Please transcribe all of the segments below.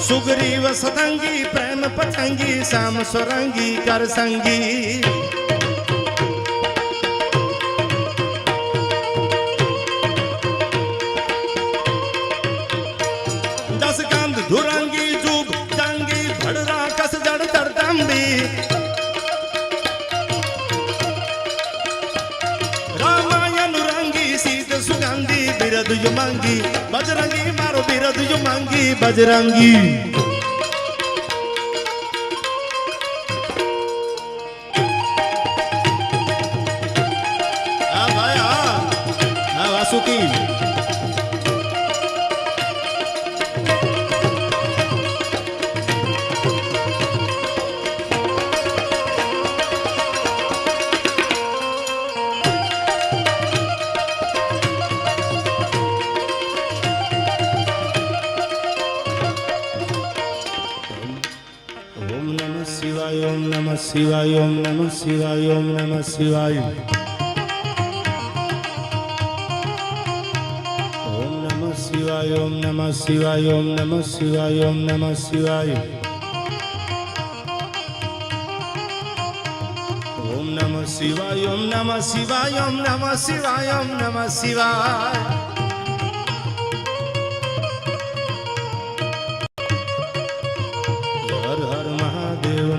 सुग्रीव सतंगी प्रेम पतंगी श्याम स्वरंगी कर संगी दस कंद धुरंगी जुग जंगी भड़रा कस जड़ तरतंबी रामायण रंगी सीत सुगंधी बिरद युमंगी बजरंगी मारो बिरद युमंगी बजरंगी भाई वासुकी ओम नमः शिवाय ओम नमः शिवाय ओम नमः शिवाय ओम नमः शिवाय ओम नमः शिवाय ओम नमः शिवाय ओम नमः शिवाय ओम नमः शिवाय ओम नमः शिवाय ओम नमः शिवाय ओम नमः शिवाय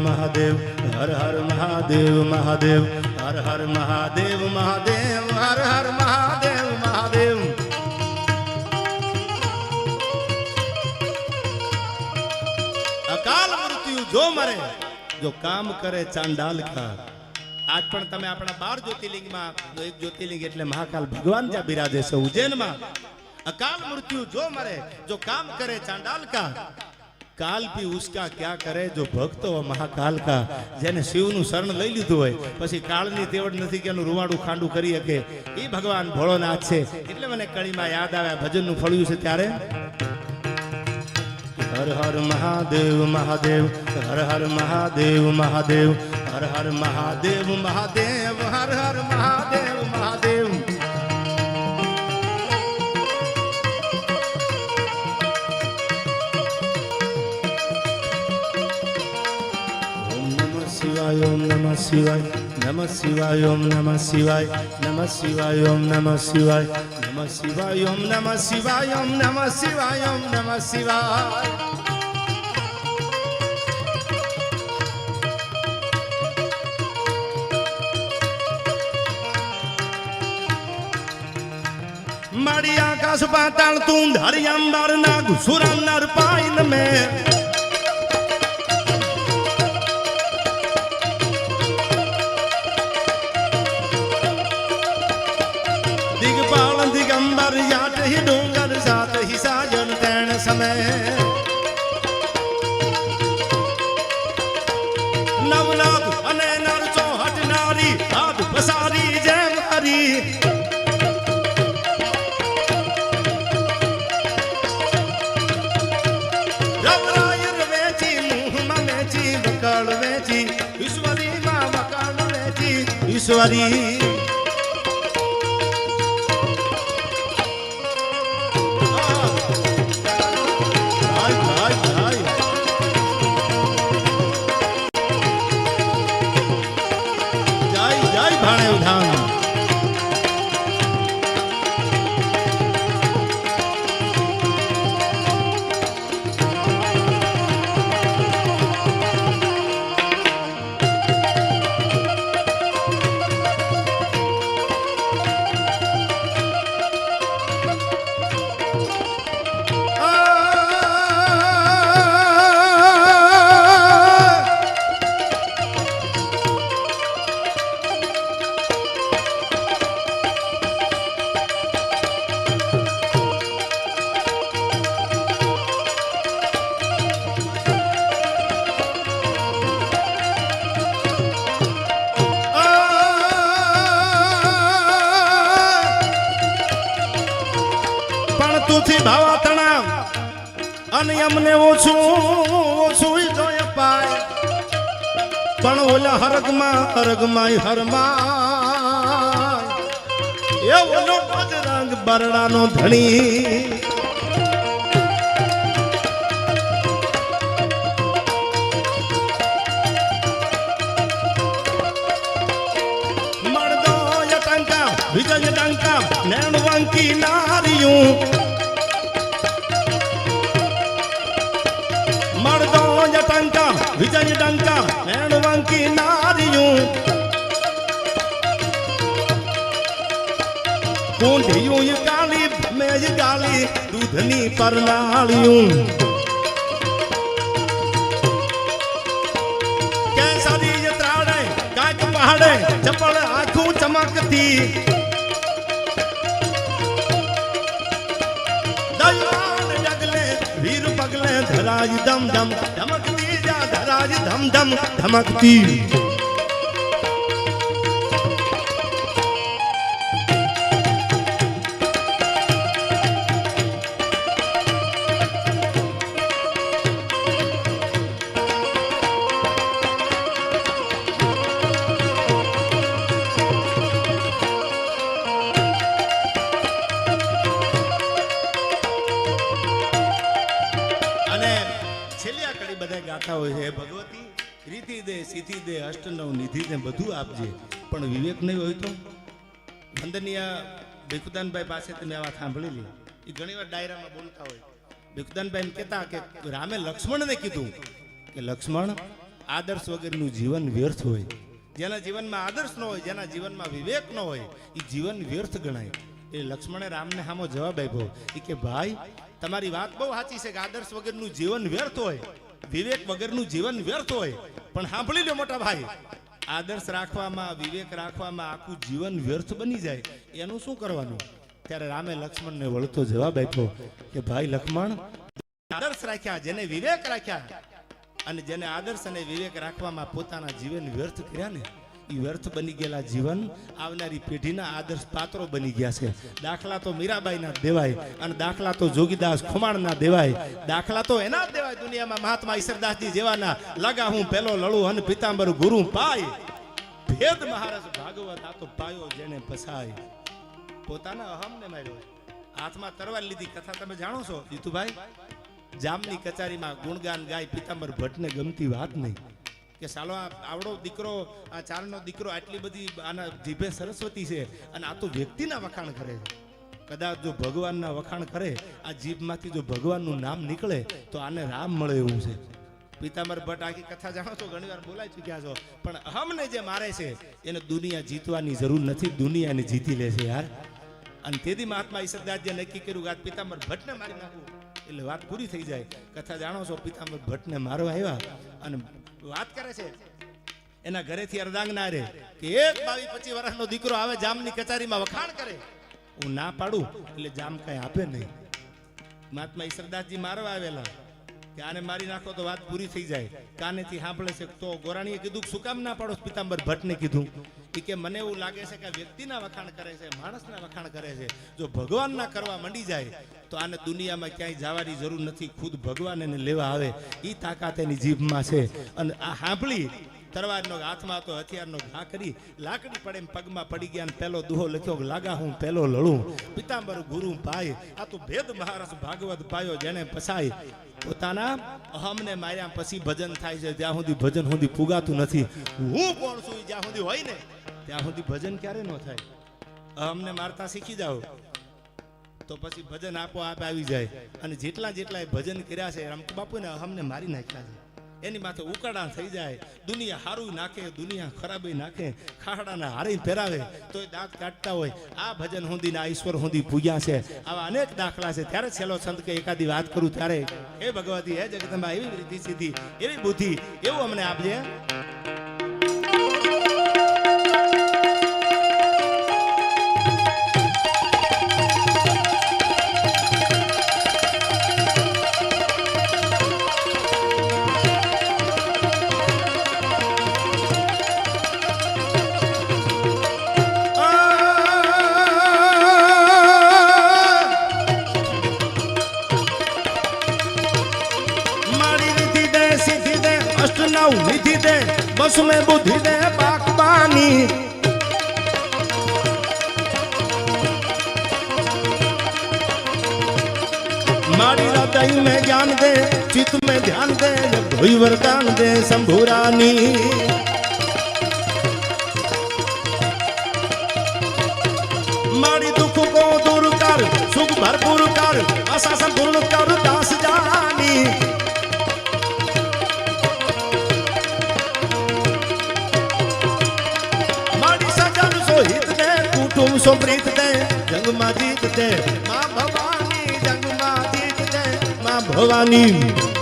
महादेव हर हर महादेव महादेव हर हर महादेव महादेव हर हर महादेव महादेव अकाल मृत्यु जो मरे जो काम करे चांडाल का आज पण तमे अपना 12 ज्योतिर्लिंग में एक ज्योतिर्लिंग એટલે મહાકાલ ભગવાન જ્યાં બિરાજે છે ઉજ્જૈન માં अकाल मृत्यु जो मरे जो काम करे चांडाल का काल भी उसका क्या करे जो भक्त हो महाकाल का जेने शिवनु शरण लई लीधुं होय पछी काळनी तेवड नथी के रुवाडू खांडू करी सके ई भगवान भोळोनाथ छे એટલે મને કળીમાં યાદ આવે ભજનનું ફળ્યું છે ત્યારે हर हर महादेव महादेव हर हर महादेव महादेव हर हर महादेव महादेव हर हर महादेव महादेव ओम नमः शिवाय नमः शिवाय ओम नमः शिवाय नमः शिवाय ओम नमः शिवाय नमः शिवाय ओम नमः शिवाय ओम नमः शिवाय ओम नमः शिवाय माड़ी आकाश पाताल तू धरि अंबर नाग सुर नर पाइन में दिगंबर याट ही डूंगर साथ ही साजन तैण समय नवनाथ अने नर चौहट नारी हाथ पसारी जय मारी रवरायर वेची मुँह में वेची बकड़ वेची ईश्वरी माँ बकड़ वेची ईश्वरी તુથી ભાવાતણા અને અમને ઓછું ઓછું જોય પાય પણ ઓલા હરગમાં હરગમાં એ ઓલો બજરંગ બરડાનો ધણી ટંકા વિજય ડંકા મેણવંકી નારિયું કોંઢિયું કાલી મેજ ગાલી દૂધની પરનાળિયું કેસરી ત્રાડે કાક પહાડે ચપળ આખું ચમકતી દયાન ડગલે વીર પગલે ધરાજ ધમ ધમ ધમકતી જા ધરાજ ધમ ધમ ધમકતી ભગવતી રીતિ દે સીધી દે અષ્ટનવ નિધિ ને બધું આપજે પણ વિવેક નહીં હોય તો વંદનીય ભીખુદાનભાઈ પાસે તમે આ વાત સાંભળેલી એ ઘણી વાર ડાયરામાં બોલતા હોય ભીખુદાનભાઈ કહેતા કે રામે લક્ષ્મણને કીધું કે લક્ષ્મણ આદર્શ વગરનું જીવન વ્યર્થ હોય જેના જીવનમાં આદર્શ ન હોય જેના જીવનમાં વિવેક ન હોય એ જીવન વ્યર્થ ગણાય એ લક્ષ્મણે રામને સામો જવાબ આપ્યો એ કે ભાઈ તમારી વાત બહુ સાચી છે કે આદર્શ વગરનું જીવન વ્યર્થ હોય વિવેક વગરનું જીવન વ્યર્થ હોય પણ સાંભળી લો મોટા ભાઈ આદર્શ રાખવામાં વિવેક રાખવામાં આખું જીવન વ્યર્થ બની જાય એનું શું કરવાનું ત્યારે રામે લક્ષ્મણને વળતો જવાબ આપ્યો કે ભાઈ લક્ષ્મણ આદર્શ રાખ્યા જેને વિવેક રાખ્યા અને જેને આદર્શ અને વિવેક રાખવામાં પોતાના જીવન વ્યર્થ કર્યા ને એ વ્યર્થ બની ગયેલા જીવન આવનારી પેઢીના આદર્શ પાત્રો બની ગયા છે દાખલા તો મીરાબાઈના દેવાય અને દાખલા તો જોગીદાસ ખુમાણના દેવાય દાખલા તો એના જ દેવાય દુનિયામાં મહાત્મા ઈશ્વરદાસજી જેવાના લગા હું પેલો લડું અને પિતાંબર ગુરુ પાય ભેદ મહારાજ ભાગવત આ તો પાયો જેને પસાય પોતાના અહમને માર્યો હાથમાં તરવાર લીધી કથા તમે જાણો છો જીતુભાઈ જામની કચારીમાં ગુણગાન ગાય પિતાંબર ભટ્ટને ગમતી વાત નહીં કે સાલો આવડો દીકરો આ ચારનો દીકરો આટલી બધી આના જીભે સરસ્વતી છે અને આ તો વ્યક્તિના વખાણ કરે છે કદાચ જો ભગવાનના વખાણ કરે આ જીભમાંથી જો ભગવાનનું નામ નીકળે તો આને રામ મળે એવું છે પિતાંબર ભટ્ટ આખી કથા જાણો છો ઘણી વાર બોલાઈ ચૂક્યા છો પણ અહમને જે મારે છે એને દુનિયા જીતવાની જરૂર નથી દુનિયાને જીતી લે છે યાર અને તેથી મહાત્મા ઈશ્વરદાસજીએ નક્કી કર્યું કે આ પિતાંબર ભટ્ટને મારી નાખવું એટલે વાત પૂરી થઈ જાય કથા જાણો છો પિતાંબર ભટ્ટને મારવા આવ્યા અને વાત કરે છે એના ઘરેથી અર્ધાંગના રે કે એક 22-25 વર્ષનો દીકરો આવે જામની કચારીમાં વખાણ કરે હું ના પાડું એટલે જામ કઈ આપે નહીં મહાત્મા ઈશ્વરદાસજી મારવા આવેલા કે આને મારી નાખો તો વાત પૂરી થઈ જાય કાનેથી સાંભળે છે તો ગોરાણીએ કીધું શું કામ ના પાડો પિતાંબર ભટ્ટને કીધું કે મને એવું લાગે છે કે વ્યક્તિના વખાણ કરે છે માણસના વખાણ કરે છે જો ભગવાનના કરવા મંડી જાય તો આને દુનિયામાં ક્યાંય જવાની જરૂર નથી ખુદ ભગવાન એને લેવા આવે એ તાકાત એની જીભમાં છે અને આ સાંભળી તરવારનો હાથમાં તો હથિયારનો ઘા કરી લાકડી પડે પગમાં પડી ગયા પેલો દુહો લખ્યો લાગા હું પેલો લડું પિતાંબર ગુરુ પાય આ તો ભેદ મહારાજ ભાગવત પાયો જેને પસાય પોતાના અહમને માર્યા પછી ભજન થાય છે જ્યાં સુધી ભજન સુધી પુગાતું નથી હું કોણ છું જ્યાં સુધી હોય ને ત્યાં સુધી ભજન ક્યારે ન થાય અહમને મારતા શીખી જાઓ તો પછી ભજન આપો આપ આવી જાય અને જેટલા ભજન કર્યા છે રમત બાપુને અહમને મારી નાખ્યા છે એની માથે ઉકાળા થઈ જાય દુનિયા હારું નાખે દુનિયા ખરાબી નાખે ખાડાના હારી પહેરાવે તો દાંત કાઢતા હોય આ ભજન હુંદી ના ઈશ્વર હુંદી પૂજ્યા છે આવા અનેક દાખલા છે ત્યારે છેલ્લો સંત કે એકાદી વાત કરું ત્યારે હે ભગવતી હે જગદંબા એવી રીતિ સીધી એવી બુદ્ધિ એવું અમને આપજે निधि दे बस में बुद्धि दे बागबानी मारी हृदय में ज्ञान दे चित्त में ध्यान दे धोई वरदान दे शंभुरानी मारी दुख को दूर कर सुख भरपूर कर आशा संपूर्ण कर दास जानी તું સો પ્રીત દે જંગમાં જીત દે માં ભવાની જંગમાં જીત દે માં ભવાની